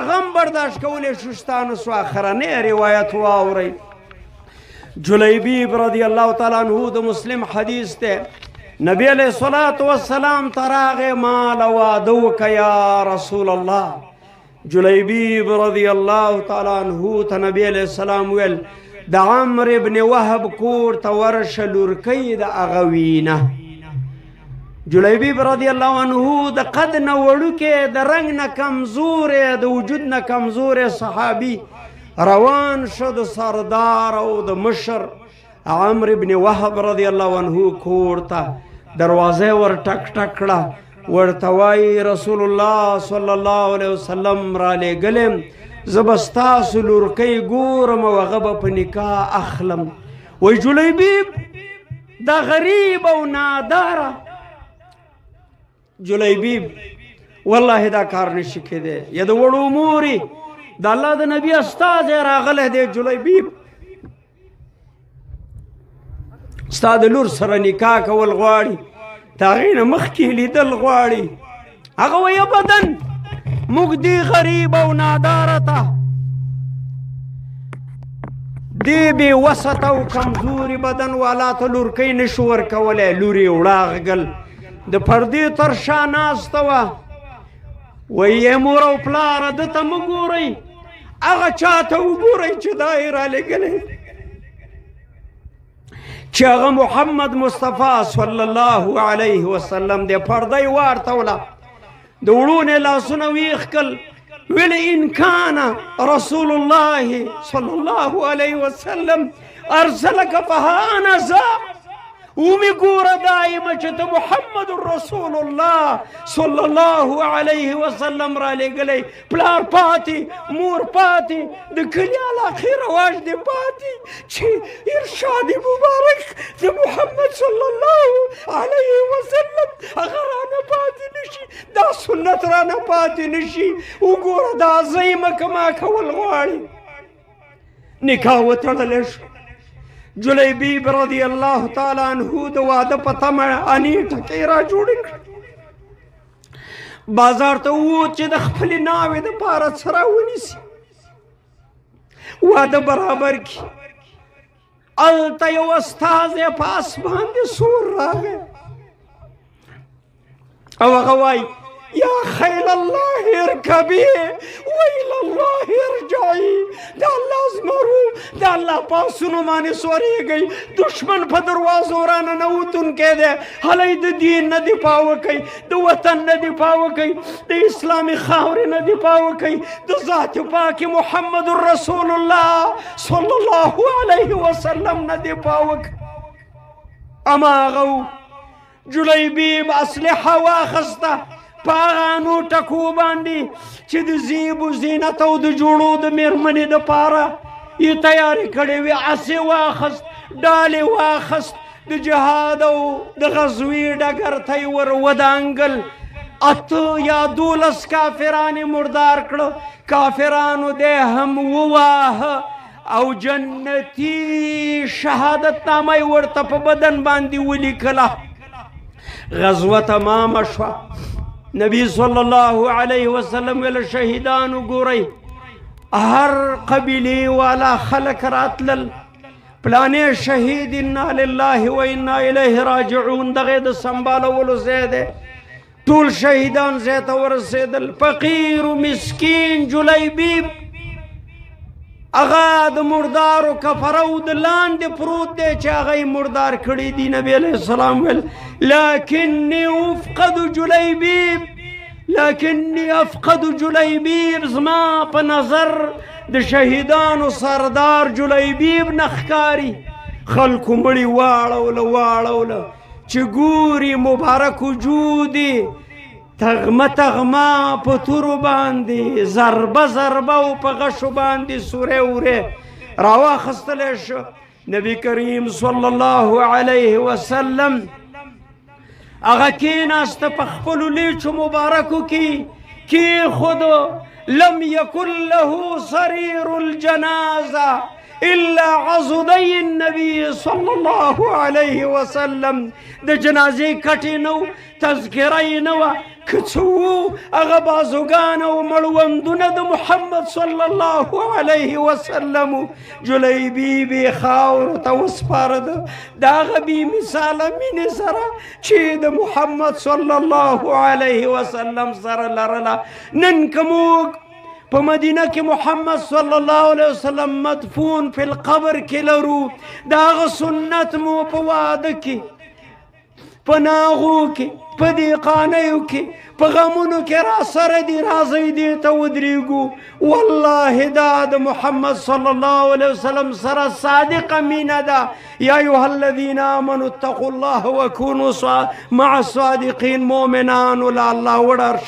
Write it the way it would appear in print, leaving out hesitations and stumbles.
غم برداشت کولی شو ستانه سو آخرنی روایت واورئ. جلیبیب رضی اللہ تعالیٰ عنہ د مسلم حدیث تے نبی علیہ الصلاة والسلام تراغ مال وعدو کا یا رسول اللہ. جلیبیب رضی اللہ تعالیٰ عنہ تا نبی علیہ السلام ویل دا عمر ابن وحب کور تا ورش لورکی دا اغوینہ. جلیبیب رضی اللہ عنہ دا قد نوڑو کے دا رنگ نا کمزور دا وجود نا کمزور صحابی روان شد سردار او د مشر عمر ابن وحب رضی اللہ عنہ کورتا دروازه ور ٹک ٹکڑا ورتوائی رسول اللہ صلی اللہ علیہ وسلم را لے گلم زبستا سلورکی گورم وغب پنکا اخلم. وی جلیبیب دا غریب او نادارا جلیبیب واللہ دا کار نشکے دے ید وڑو موری دا اللہ دا نبی استاذ راغلہ دے جلیبیب استاد لور سره نکاح کول غواړي تاغین مخکی لیدل غواړي هغه وی ابدن موږ دی غریب او نادارته دی بی وسط او کمزوری بدن والا ته لورکی نشو ورکولی. لوري وړاغږل د پردې تر شا ناسته وه. وی یې مور او پلاره دته مه ګورئ هغه چاته وګورئ چې دا یې رالېږلی چې هغه محمد مصطفی صلی الله علیه وسلم دی. پردی وارتوله د وړو نه لاسونه ویښ کړل ویل ان کان رسول الله صلی الله علیه وسلم ارسلک فها انا ذا. ومی ګوره دایمه چې ته محمد رسول الله صلی الله علیه وسلم را لېږلی پلار پاتې مور پاتې د کلي علاقې رواج دی پاتې چې ارشاد مبارک د محمد صلی الله علیه وسلم هغه رانه پاتې نشي دا سنت رانه پاتې نشي. وګوره دا زیمه کما کول غواړي نکاح وتړلی شو. جلیبیب رضی اللہ تعالیٰ عنہ دا وعدہ پتہ میں آنی ٹھکیرا جوڑی بازار تا وہ چی دا خپلی ناوی دا پارا سرا ونی سی وعدہ برابر کی التا یو استاز پاس باندے سور را گئے او غوائی یا خیل اللہ ارکبی ویل اللہ ارجعی دا اللہ ازمرو دا اللہ پاسونو مانی سوری گئی دشمن پا دروازو رانا نوتن کے دے حلی دا دین نا دفاو کئی دا وطن نا دفاو کئی دا اسلامی خاوری نا دفاو کئی دا ذات پاک محمد رسول اللہ صلی اللہ علیہ وسلم نا دفاو کئی. اما غو جلیبیب اسلحہ واخستا پاغانو ٹکو باندی چی د زیب و زینت او د جوڑو د میرمنی د پارا یہ تیاری کڑی وی عسی واخست ڈالی واخست د جہاد او د غزوی ڈگر تای ور ودانگل ات یا دولس کافرانی مردار کڑو کافرانو دے ہم وواہ او جنتی شہادت نامی ورطا پا بدن باندی ولی کلا. غزوہ تمام شوا نبی صلی اللہ علیہ وسلم ویل شہیدانو گوری ہر قبیلی والا خلق راتلل پلانے شہید انا للہ و انا الیہ راجعون دغید سنبالولو زیدے طول شہیدان زیت ورسیدل. فقیر و مسکین جلیبیب اغاد مردارو کفرود لاند پروت دے چاگئی مردار کھڑی دی. نبی علیہ السلام ویل لیکنی افقد جلیبیب لیکنی افقد جلیبیب زما پا نظر د شہیدان و سردار جلیبیب نخکاری. خلقو مڑی واڑولا چی گوری مبارک وجودی تغما پتورو باندی ضربه و پا غشو باندی سوره اوره روا خستلش. نبی کریم صلی اللہ علیہ وسلم اگا کین است پخپلو لیچو مبارکو کی خودو لم یکن له سریر الجنازہ إلا عضدي النبي صلى الله عليه وسلم د جنازي كتينو تذكرينو كتسو أغبازوغانو ملوندنا د محمد صلى الله عليه وسلم جليبي بي خاور توسفارد داغبي مثال من سرا چه د محمد صلى الله عليه وسلم سرا لرلا ننكموك بمدينة محمد صلى الله عليه وسلم مدفون في القبر كلرو داغ سنة مو بوادك پناغو کی پدی قانیو کی پغمونو کی را سر دی رازی دی تودریگو والله داد محمد صلی الله علیه وسلم سر صادق من دا یا ایها الذین آمنوا اتقوا الله وكونوا مع الصادقین مؤمنان ولا الله ورر